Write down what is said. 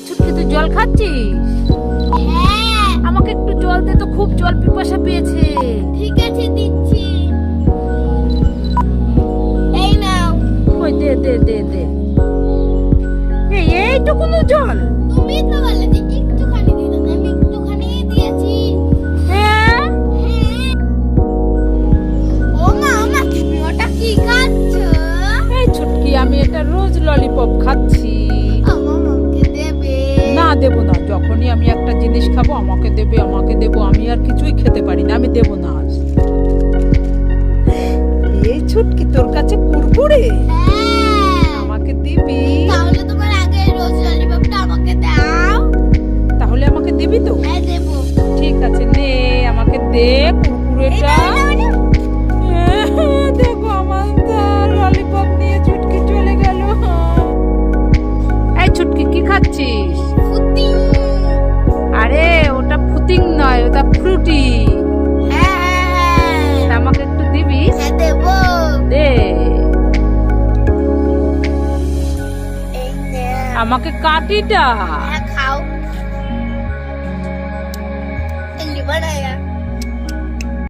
ছুটকি তুই জল খাচ্ছিস? হ্যাঁ, আমাকে একটু জল দে তো, খুব জল পিপাসা পেয়েছে। ঠিক আছে দিচ্ছি। এই নাও। ওই দে দে দে দে। এইটুকুনো জল? তুমি তো বললে যে একটুখানি দিতে, আমি একটুখানি দিয়েছি। হ্যাঁ, হ্যাঁ। ও মা, তুমি ওটা কি খাচ্ছো? এই ছুটকি আমি এটা রোজ ললিপপ খাচ্ছি। আমার মাকে দেবে? না দেবো না, যখনই আমি একটা জিনিস খাবো আমাকে দেবে আমাকে দেবো, আমি আর কিছুই খেতে পারি না, আমি দেবো না আজ। এই ছুটকি তোর কাছে কুরকুরে হ্যাঁ। আমাকে দিবি? তাহলে তোমার আগে রোজ ললিপপটা আমাকে দাও। তাহলে আমাকে দিবি তো? হ্যাঁ, দেবো। ঠিক আছে, নে আমাকে দে এই কুরকুরেটা। নাও, নাও, নাও। দেখো আমার ললিপপ নিয়ে ছুটকি চলে গেল। এই ছুটকি কি খাচ্ছিস? ফুটি। আরে ওটা ফুটিং নয়, ওটা ফ্রুটি। হ্যাঁ, তা আমাকে একটু দিবি? হ্যাঁ, দেবো। দে এই নাও। আমাকে কাটিটা। হ্যাঁ, খাও। লিভার আয়া।